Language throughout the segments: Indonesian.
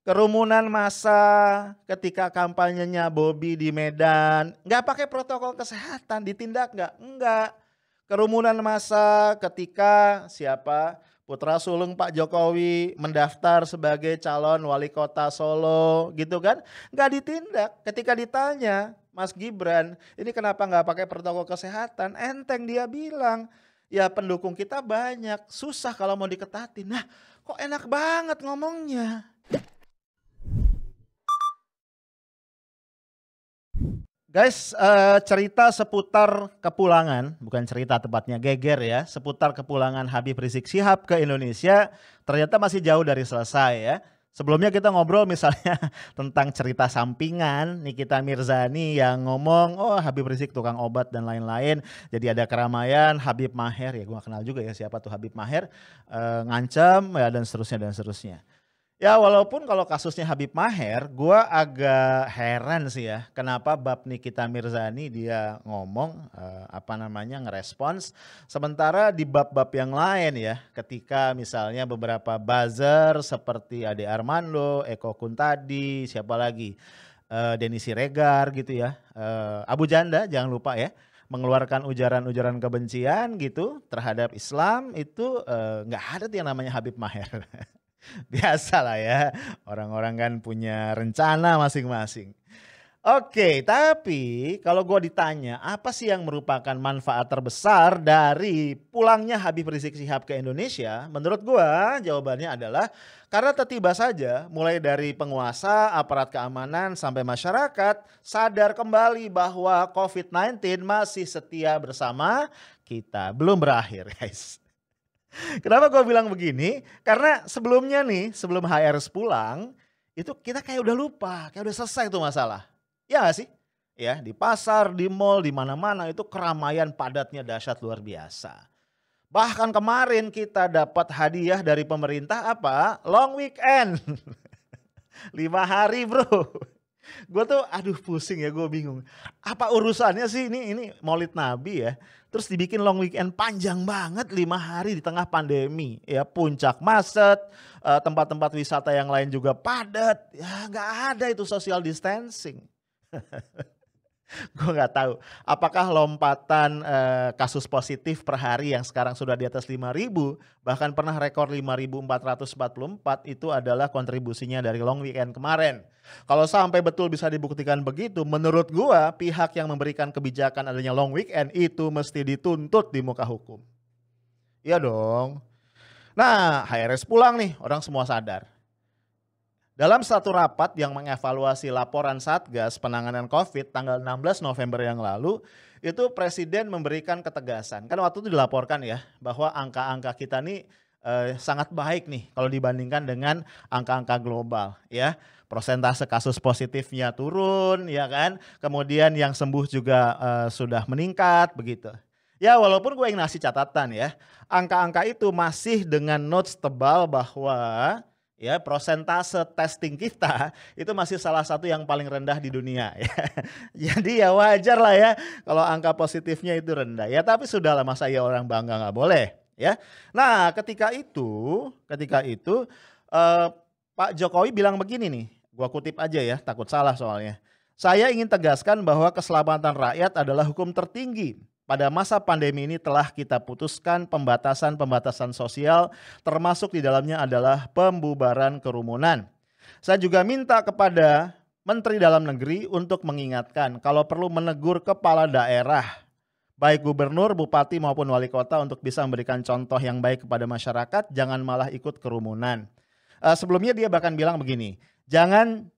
Kerumunan massa ketika kampanyenya Bobby di Medan, nggak pakai protokol kesehatan, ditindak nggak? Enggak. Kerumunan massa ketika siapa? Putra sulung Pak Jokowi mendaftar sebagai calon wali kota Solo gitu kan? Nggak ditindak. Ketika ditanya, Mas Gibran, ini kenapa nggak pakai protokol kesehatan? Enteng dia bilang, ya pendukung kita banyak, susah kalau mau diketatin. Nah, kok enak banget ngomongnya. Guys, cerita seputar kepulangan, bukan cerita tepatnya geger ya, seputar kepulangan Habib Rizik Syihab ke Indonesia ternyata masih jauh dari selesai ya. Sebelumnya kita ngobrol misalnya tentang cerita sampingan, Nikita Mirzani yang ngomong, oh Habib Rizik tukang obat dan lain-lain. Jadi ada keramaian, Habib Maher, ya gue gak kenal juga ya siapa tuh Habib Maher, ngancam ya dan seterusnya dan seterusnya. Ya walaupun kalau kasusnya Habib Maher, gue agak heran sih ya, kenapa bab Nikita Mirzani dia ngomong ngerespons, sementara di bab-bab yang lain ya, ketika misalnya beberapa buzzer seperti Ade Armando, Eko Kuntadi, siapa lagi, Denny Siregar gitu ya, Abu Janda jangan lupa ya, mengeluarkan ujaran-ujaran kebencian gitu terhadap Islam itu nggak ada tuh yang namanya Habib Maher. Biasa lah ya, orang-orang kan punya rencana masing-masing. Oke, tapi kalau gue ditanya apa sih yang merupakan manfaat terbesar dari pulangnya Habib Rizik Syihab ke Indonesia? Menurut gue jawabannya adalah karena tiba saja mulai dari penguasa, aparat keamanan sampai masyarakat sadar kembali bahwa COVID-19 masih setia bersama kita. Belum berakhir guys. Kenapa gue bilang begini? Karena sebelumnya nih, sebelum HRS pulang, itu kita kayak udah lupa, kayak udah selesai tuh masalah. Ya gak sih? Ya, di pasar, di mall, di mana-mana itu keramaian padatnya dahsyat luar biasa. Bahkan kemarin kita dapat hadiah dari pemerintah apa? Long weekend. 5 hari bro. Gue tuh aduh pusing ya, gue bingung. Apa urusannya sih ini Maulid Nabi ya. Terus dibikin long weekend panjang banget 5 hari di tengah pandemi. Ya puncak macet, tempat-tempat wisata yang lain juga padat. Ya gak ada itu social distancing. Gue nggak tahu apakah lompatan kasus positif per hari yang sekarang sudah di atas 5.000, bahkan pernah rekor 5.444 itu adalah kontribusinya dari long weekend kemarin. Kalau sampai betul bisa dibuktikan begitu, menurut gue pihak yang memberikan kebijakan adanya long weekend itu mesti dituntut di muka hukum. Iya dong. Nah HRS pulang nih, orang semua sadar. Dalam satu rapat yang mengevaluasi laporan Satgas penanganan COVID tanggal 16 November yang lalu, itu Presiden memberikan ketegasan. Kan waktu itu dilaporkan ya bahwa angka-angka kita nih sangat baik nih kalau dibandingkan dengan angka-angka global ya. Persentase kasus positifnya turun ya kan. Kemudian yang sembuh juga sudah meningkat begitu. Ya walaupun gue ingin ngasih catatan ya. Angka-angka itu masih dengan notes tebal bahwa ya prosentase testing kita itu masih salah satu yang paling rendah di dunia ya. Jadi ya wajar lah ya kalau angka positifnya itu rendah ya, tapi sudahlah masa ya orang bangga nggak boleh ya. Nah ketika itu Pak Jokowi bilang begini nih, gua kutip aja ya takut salah soalnya. Saya ingin tegaskan bahwa keselamatan rakyat adalah hukum tertinggi. Pada masa pandemi ini telah kita putuskan pembatasan-pembatasan sosial, termasuk di dalamnya adalah pembubaran kerumunan. Saya juga minta kepada Menteri Dalam Negeri untuk mengingatkan kalau perlu menegur kepala daerah, baik gubernur, bupati maupun wali kota untuk bisa memberikan contoh yang baik kepada masyarakat, jangan malah ikut kerumunan. Sebelumnya dia bahkan bilang begini, jangan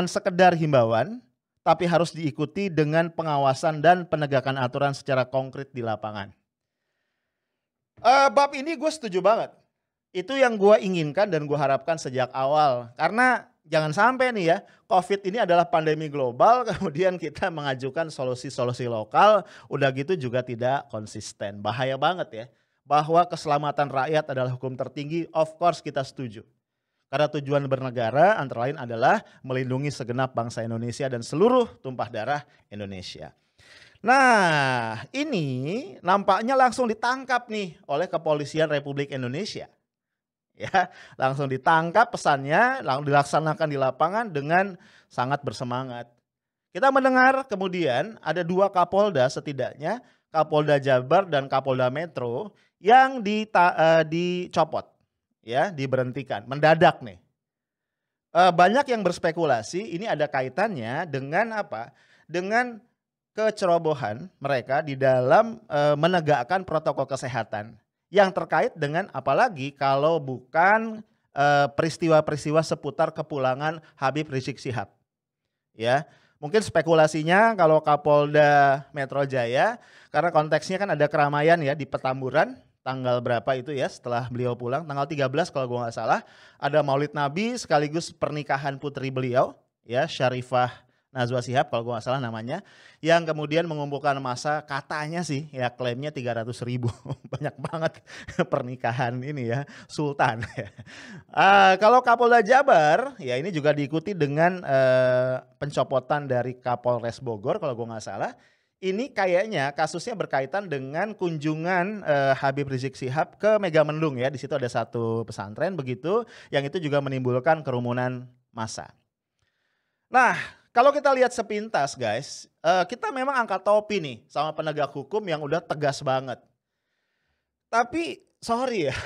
sekedar himbauan, tapi harus diikuti dengan pengawasan dan penegakan aturan secara konkret di lapangan. Bab ini gue setuju banget. Itu yang gue inginkan dan gue harapkan sejak awal. Karena jangan sampai nih ya, COVID ini adalah pandemi global, kemudian kita mengajukan solusi-solusi lokal, udah gitu juga tidak konsisten. Bahaya banget ya, bahwa keselamatan rakyat adalah hukum tertinggi, of course kita setuju. Karena tujuan bernegara antara lain adalah melindungi segenap bangsa Indonesia dan seluruh tumpah darah Indonesia. Nah ini nampaknya langsung ditangkap nih oleh Kepolisian Republik Indonesia. Ya, langsung ditangkap pesannya, langsung dilaksanakan di lapangan dengan sangat bersemangat. Kita mendengar kemudian ada 2 Kapolda setidaknya, Kapolda Jabar dan Kapolda Metro yang dicopot, ya, diberhentikan, mendadak nih. Banyak yang berspekulasi ini ada kaitannya dengan apa, dengan kecerobohan mereka di dalam, menegakkan protokol kesehatan, yang terkait dengan apalagi kalau bukan, peristiwa-peristiwa seputar kepulangan Habib Rizik Syihab, ya. Mungkin spekulasinya kalau Kapolda Metro Jaya, karena konteksnya kan ada keramaian ya di Petamburan, tanggal berapa itu ya setelah beliau pulang, tanggal 13 kalau gua nggak salah, ada Maulid Nabi sekaligus pernikahan putri beliau, ya Syarifah Najwa Shihab kalau gua nggak salah namanya, yang kemudian mengumpulkan massa katanya sih ya klaimnya 300.000, banyak banget pernikahan ini ya, sultan. Kalau Kapolda Jabar, ya ini juga diikuti dengan pencopotan dari Kapolres Bogor kalau gue nggak salah. Ini kayaknya kasusnya berkaitan dengan kunjungan Habib Rizik Syihab ke Megamendung ya. Di situ ada satu pesantren begitu, yang itu juga menimbulkan kerumunan massa. Nah, kalau kita lihat sepintas guys, kita memang angkat topi nih sama penegak hukum yang udah tegas banget. Tapi sorry ya,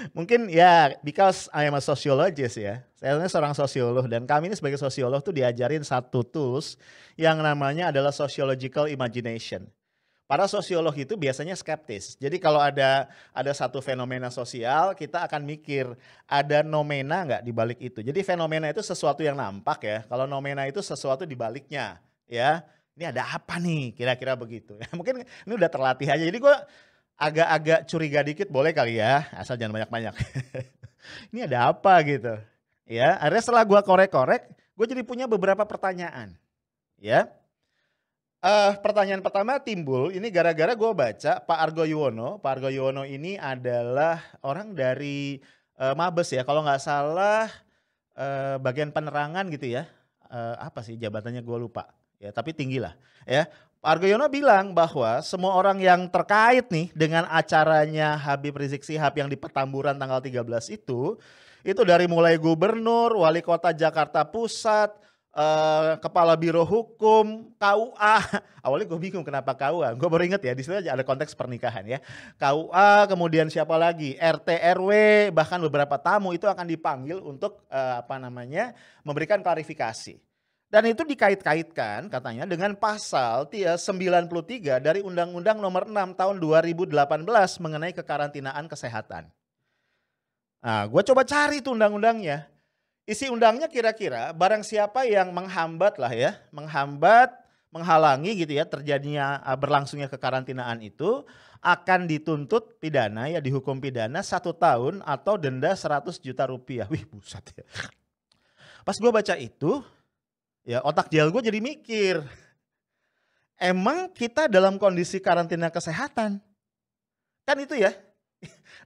mungkin ya because I am a sociologist ya. Saya ini seorang sosiolog dan kami ini sebagai sosiolog tuh diajarin satu tools yang namanya adalah sociological imagination. Para sosiolog itu biasanya skeptis. Jadi kalau ada satu fenomena sosial, kita akan mikir ada nomena nggak di balik itu. Jadi fenomena itu sesuatu yang nampak ya. Kalau nomena itu sesuatu di baliknya, ya. Ini ada apa nih? Kira-kira begitu. Mungkin ini udah terlatih aja. Jadi gue agak-agak curiga dikit boleh kali ya, asal jangan banyak-banyak. Ini ada apa gitu. Ya, akhirnya setelah gue korek-korek, gue jadi punya beberapa pertanyaan. Ya, pertanyaan pertama timbul ini gara-gara gue baca Pak Argo Yuwono. Pak Argo Yuwono ini adalah orang dari Mabes ya, kalau nggak salah bagian penerangan gitu ya. Apa sih jabatannya gue lupa. Ya, tapi tinggi lah. Ya, Pak Argo Yuwono bilang bahwa semua orang yang terkait nih dengan acaranya Habib Rizik Syihab yang di Petamburan tanggal 13 itu dari mulai gubernur, wali kota Jakarta Pusat, kepala biro hukum, KUA. Awalnya gue bingung kenapa KUA. Gue baru inget ya di situ aja ada konteks pernikahan ya. KUA, kemudian siapa lagi? RT RW, bahkan beberapa tamu itu akan dipanggil untuk memberikan klarifikasi. Dan itu dikait-kaitkan katanya dengan pasal 93 dari Undang-Undang Nomor 6 tahun 2018 mengenai kekarantinaan kesehatan. Nah, gue coba cari tuh undang-undangnya. Isi undangnya kira-kira barang siapa yang menghambat lah ya, menghalangi gitu ya terjadinya berlangsungnya kekarantinaan itu akan dituntut pidana ya, dihukum pidana 1 tahun atau denda 100 juta rupiah. Wih buset ya. Pas gue baca itu ya otak jel gue jadi mikir, emang kita dalam kondisi karantina kesehatan? Kan itu ya,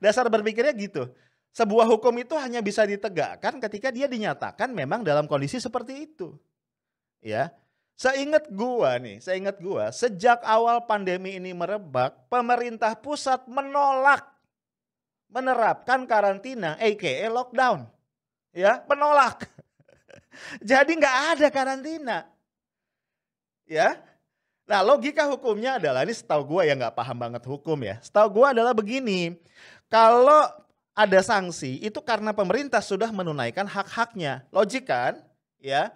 dasar berpikirnya gitu. Sebuah hukum itu hanya bisa ditegakkan ketika dia dinyatakan memang dalam kondisi seperti itu. Ya. Seingat gua, sejak awal pandemi ini merebak, pemerintah pusat menolak menerapkan karantina aka lockdown. Ya, menolak. Jadi nggak ada karantina. Ya. Nah, logika hukumnya adalah, ini setahu gua ya nggak paham banget hukum ya. Setahu gua adalah begini, kalau ada sanksi itu karena pemerintah sudah menunaikan hak-haknya. Logik kan? Ya.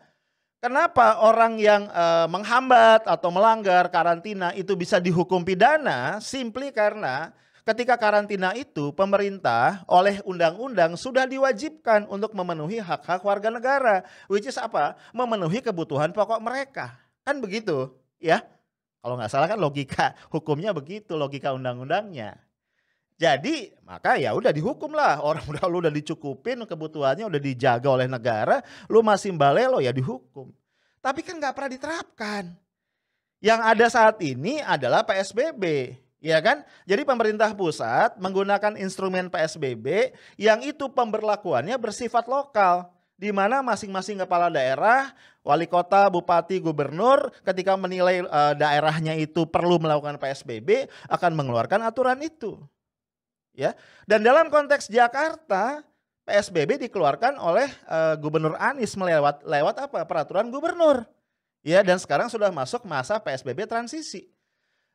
Kenapa orang yang menghambat atau melanggar karantina itu bisa dihukum pidana? Simply karena ketika karantina itu pemerintah oleh undang-undang sudah diwajibkan untuk memenuhi hak-hak warga negara. Which is apa? Memenuhi kebutuhan pokok mereka. Kan begitu ya. Kalau nggak salah kan logika hukumnya begitu, logika undang-undangnya. Jadi maka ya udah dihukum lah, orang udah dicukupin kebutuhannya, udah dijaga oleh negara, lu masih balelo ya dihukum. Tapi kan nggak pernah diterapkan. Yang ada saat ini adalah PSBB, ya kan? Jadi pemerintah pusat menggunakan instrumen PSBB yang itu pemberlakuannya bersifat lokal, di mana masing-masing kepala daerah, wali kota, bupati, gubernur ketika menilai daerahnya itu perlu melakukan PSBB akan mengeluarkan aturan itu. ya. Dan dalam konteks Jakarta, PSBB dikeluarkan oleh Gubernur Anies lewat apa? Peraturan gubernur. Ya, dan sekarang sudah masuk masa PSBB transisi.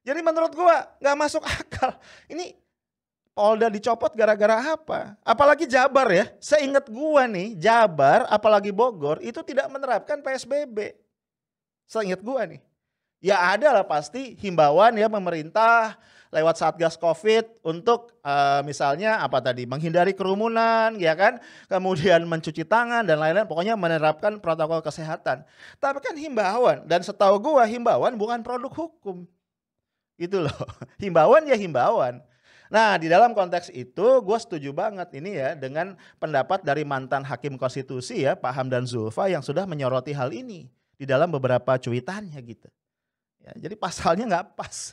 Jadi menurut gua nggak masuk akal. Ini Polda dicopot gara-gara apa? Apalagi Jabar ya. Seingat gua nih, Jabar apalagi Bogor itu tidak menerapkan PSBB. Seingat gua nih. Ya ada lah pasti himbauan ya pemerintah lewat Satgas Covid untuk misalnya apa tadi menghindari kerumunan ya kan, kemudian mencuci tangan dan lain-lain, pokoknya menerapkan protokol kesehatan. Tapi kan himbauan, dan setahu gua himbauan bukan produk hukum. Gitu loh. Himbauan ya himbauan. Nah, di dalam konteks itu gue setuju banget ini ya dengan pendapat dari mantan Hakim Konstitusi ya Pak Hamdan Zulfa yang sudah menyoroti hal ini di dalam beberapa cuitannya gitu. Ya, jadi pasalnya nggak pas.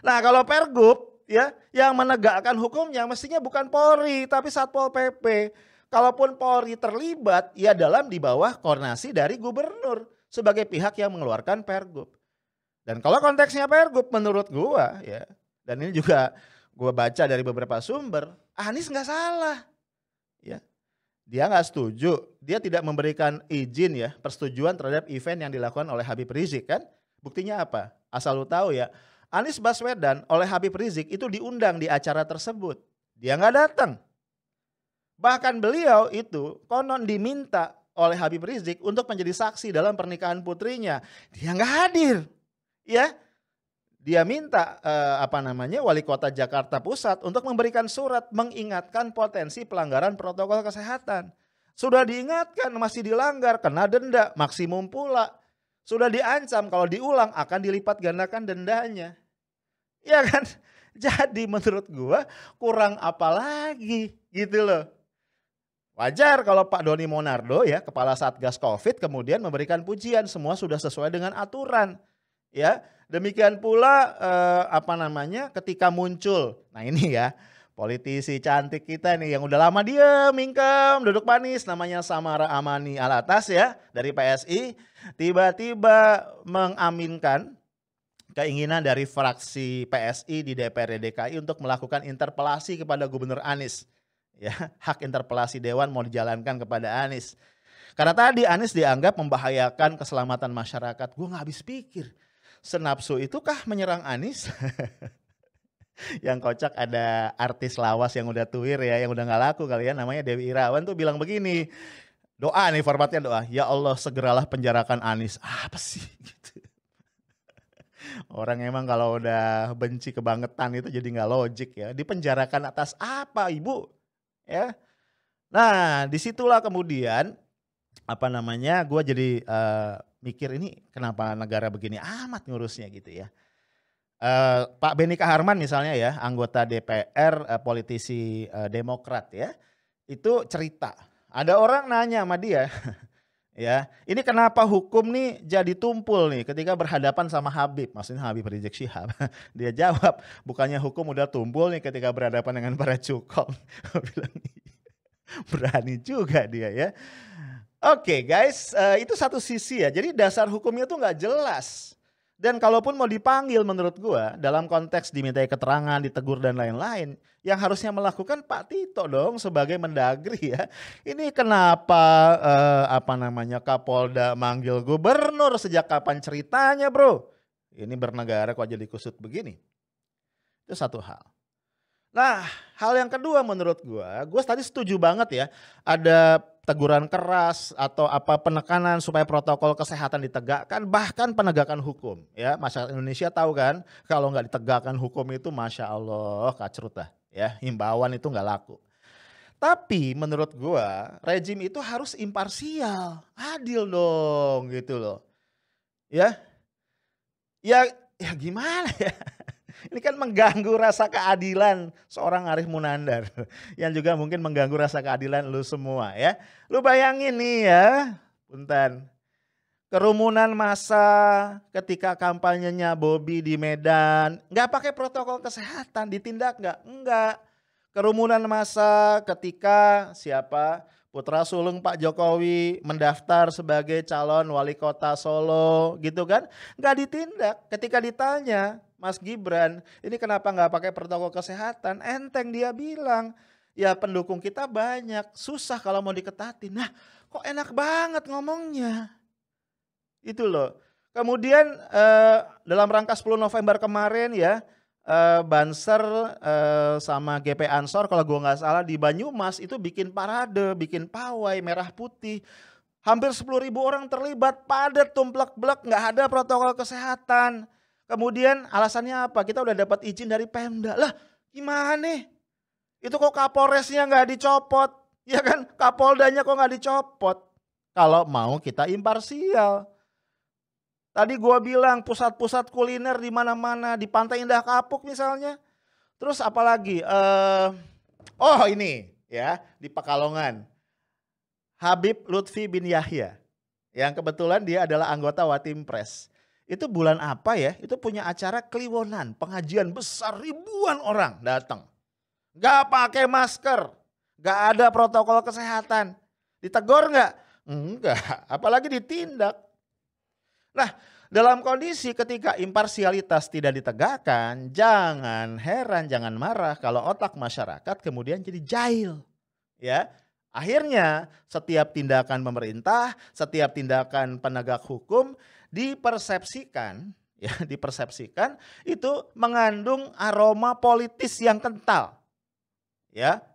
Nah, kalau Pergub ya yang menegakkan hukumnya mestinya bukan Polri tapi Satpol PP. Kalaupun Polri terlibat ya dalam di bawah koordinasi dari gubernur sebagai pihak yang mengeluarkan Pergub. Dan kalau konteksnya Pergub menurut gue ya, dan ini juga gue baca dari beberapa sumber, Anies nggak salah, ya dia nggak setuju, dia tidak memberikan izin ya persetujuan terhadap event yang dilakukan oleh Habib Rizik kan, buktinya apa? Asal lu tahu ya, Anies Baswedan oleh Habib Rizik itu diundang di acara tersebut, dia nggak datang, bahkan beliau itu konon diminta oleh Habib Rizik untuk menjadi saksi dalam pernikahan putrinya, dia nggak hadir, ya. Dia minta Wali Kota Jakarta Pusat untuk memberikan surat mengingatkan potensi pelanggaran protokol kesehatan. Sudah diingatkan masih dilanggar, kena denda maksimum pula. Sudah diancam kalau diulang akan dilipat gandakan dendanya. Ya kan? Jadi menurut gua kurang apa lagi gitu loh. Wajar kalau Pak Doni Monardo ya Kepala Satgas Covid kemudian memberikan pujian, semua sudah sesuai dengan aturan. Ya, demikian pula ketika muncul, nah ini ya politisi cantik kita nih yang udah lama diem, mingkem, duduk manis, namanya Samara Amani Alatas ya dari PSI, tiba-tiba mengaminkan keinginan dari fraksi PSI di DPRD DKI untuk melakukan interpelasi kepada Gubernur Anies. Ya, hak interpelasi dewan mau dijalankan kepada Anies. Karena tadi Anies dianggap membahayakan keselamatan masyarakat. Gue nggak habis pikir. Senapsu itukah menyerang Anies? Yang kocak ada artis lawas yang udah tuir ya, yang udah gak laku kali ya, namanya Dewi Irawan tuh bilang begini, doa nih formatnya doa, ya Allah segeralah penjarakan Anies. Apa sih gitu. Orang emang kalau udah benci kebangetan itu jadi gak logik ya, dipenjarakan atas apa ibu? Ya. Nah disitulah kemudian gue jadi mikir ini kenapa negara begini amat ngurusnya gitu ya. Pak Benny Kaharman misalnya ya, anggota DPR, politisi Demokrat ya, itu cerita. Ada orang nanya sama dia, ya, ini kenapa hukum nih jadi tumpul nih ketika berhadapan sama Habib, maksudnya Habib Rizik Syihab. Dia jawab, bukannya hukum udah tumpul nih ketika berhadapan dengan para cukong. Bilang, berani juga dia ya. Oke guys, itu satu sisi ya. Jadi dasar hukumnya tuh nggak jelas. Dan kalaupun mau dipanggil menurut gua dalam konteks dimintai keterangan, ditegur dan lain-lain, yang harusnya melakukan Pak Tito dong sebagai Mendagri ya. Ini kenapa Kapolda manggil gubernur, sejak kapan ceritanya bro? Ini bernegara kok jadi kusut begini. Itu satu hal. Nah, hal yang kedua menurut gue tadi setuju banget ya, ada teguran keras atau penekanan supaya protokol kesehatan ditegakkan, bahkan penegakan hukum ya. Masyarakat Indonesia tahu kan, kalau nggak ditegakkan hukum itu Masya Allah kacrut lah ya, himbauan itu nggak laku. Tapi menurut gue rejim itu harus imparsial, adil dong gitu loh. Ya gimana ya? Ini kan mengganggu rasa keadilan seorang Arief Munandar. Yang juga mungkin mengganggu rasa keadilan lu semua ya. Lu bayangin nih ya, punten. Kerumunan massa ketika kampanyenya Bobi di Medan. Nggak pakai protokol kesehatan, ditindak nggak? Enggak. Kerumunan massa ketika putra sulung Pak Jokowi mendaftar sebagai calon wali kota Solo gitu kan. Nggak ditindak. Ketika ditanya, Mas Gibran, ini kenapa nggak pakai protokol kesehatan? Enteng dia bilang, ya pendukung kita banyak, susah kalau mau diketatin. Nah, kok enak banget ngomongnya. Itu loh. Kemudian dalam rangka 10 November kemarin ya, Banser sama GP Ansor kalau gue nggak salah di Banyumas itu bikin parade, bikin pawai merah putih. Hampir 10.000 orang terlibat, padat tumplek-blek, nggak ada protokol kesehatan. Kemudian alasannya apa? Kita udah dapat izin dari Pemda. Lah gimana? Itu kok Kapolresnya nggak dicopot? Ya kan, Kapoldanya kok nggak dicopot? Kalau mau kita imparsial. Tadi gua bilang pusat-pusat kuliner di mana-mana, di Pantai Indah Kapuk misalnya. Terus apalagi? Oh ini ya di Pekalongan. Habib Lutfi bin Yahya. Yang kebetulan dia adalah anggota Watimpres. Itu bulan apa ya? Itu punya acara Kliwonan, pengajian besar ribuan orang datang. Gak pakai masker, gak ada protokol kesehatan. Ditegur gak? Enggak, apalagi ditindak. Nah, dalam kondisi ketika imparsialitas tidak ditegakkan, jangan heran, jangan marah kalau otak masyarakat kemudian jadi jahil. Ya, akhirnya setiap tindakan pemerintah, setiap tindakan penegak hukum dipersepsikan, ya, dipersepsikan itu mengandung aroma politis yang kental. Ya.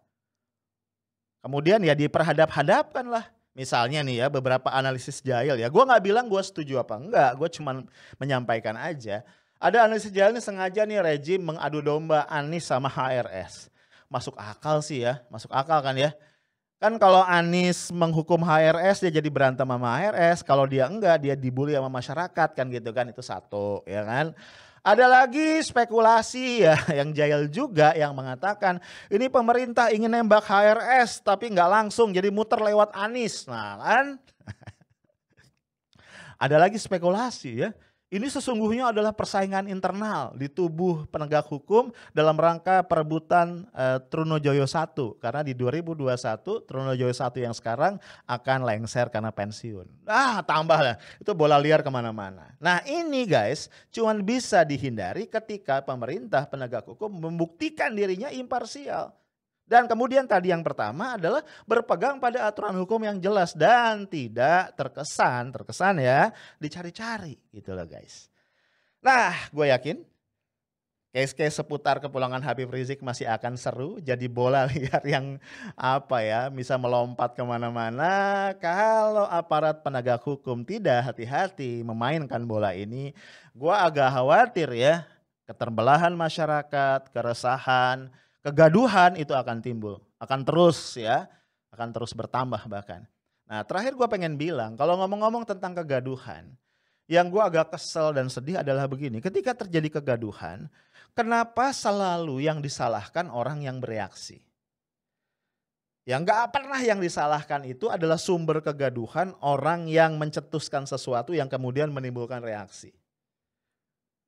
Kemudian ya diperhadap-hadapkan lah. Misalnya nih ya beberapa analisis jahil ya, gue nggak bilang gue setuju apa enggak, gue cuma menyampaikan aja. Ada analisis jahil nih sengaja nih rejim mengadu domba Anies sama HRS. Masuk akal sih ya, masuk akal kan ya. Kan kalau Anies menghukum HRS dia jadi berantem sama HRS, kalau dia enggak dia dibully sama masyarakat kan gitu kan, itu satu ya kan. Ada lagi spekulasi ya yang jahil juga yang mengatakan ini pemerintah ingin nembak HRS tapi nggak langsung jadi muter lewat Anies. Nah kan ada lagi spekulasi ya. Ini sesungguhnya adalah persaingan internal di tubuh penegak hukum dalam rangka perebutan Trunojoyo I. Karena di 2021 Trunojoyo I yang sekarang akan lengser karena pensiun. Tambahlah, itu bola liar kemana-mana. Nah ini guys, cuman bisa dihindari ketika pemerintah penegak hukum membuktikan dirinya imparsial. Dan kemudian tadi yang pertama adalah berpegang pada aturan hukum yang jelas dan tidak terkesan ya dicari-cari gitu loh guys. Nah gue yakin case-case seputar kepulangan Habib Rizik masih akan seru, jadi bola liar yang bisa melompat kemana-mana. Kalau aparat penegak hukum tidak hati-hati memainkan bola ini, gue agak khawatir ya keterbelahan masyarakat, keresahan, kegaduhan itu akan timbul, akan terus bertambah bahkan. Nah terakhir gue pengen bilang, kalau ngomong-ngomong tentang kegaduhan, yang gue agak kesel dan sedih adalah begini, ketika terjadi kegaduhan, kenapa selalu yang disalahkan orang yang bereaksi? Yang gak pernah yang disalahkan itu adalah sumber kegaduhan orang yang mencetuskan sesuatu yang kemudian menimbulkan reaksi.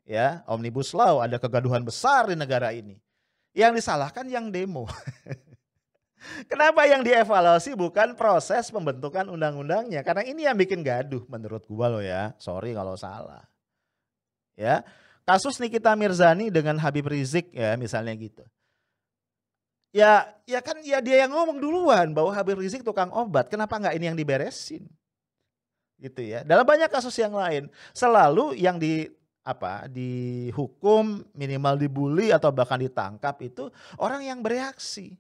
Ya, Omnibus Law, ada kegaduhan besar di negara ini. Yang disalahkan yang demo. Kenapa yang dievaluasi bukan proses pembentukan undang-undangnya? Karena ini yang bikin gaduh menurut gua loh ya. Sorry kalau salah. Ya, kasus Nikita Mirzani dengan Habib Rizik ya misalnya gitu. Ya kan ya dia yang ngomong duluan bahwa Habib Rizik tukang obat. Kenapa nggak ini yang diberesin? Gitu ya. Dalam banyak kasus yang lain selalu yang dihukum, minimal dibully atau bahkan ditangkap itu orang yang bereaksi.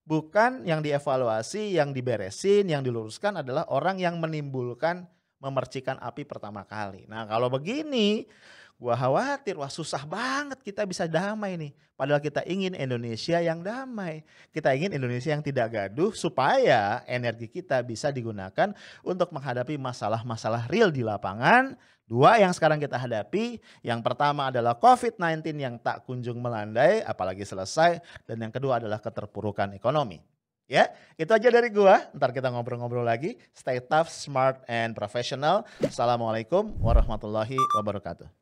Bukan yang dievaluasi, yang diberesin, yang diluruskan adalah orang yang menimbulkan, memercikan api pertama kali. Nah kalau begini gua khawatir, susah banget kita bisa damai nih. Padahal kita ingin Indonesia yang damai. Kita ingin Indonesia yang tidak gaduh supaya energi kita bisa digunakan untuk menghadapi masalah-masalah real di lapangan. Dua yang sekarang kita hadapi, yang pertama adalah COVID-19 yang tak kunjung melandai apalagi selesai, dan yang kedua adalah keterpurukan ekonomi. Ya, itu aja dari gua. Ntar kita ngobrol-ngobrol lagi. Stay tough, smart, and professional. Assalamualaikum warahmatullahi wabarakatuh.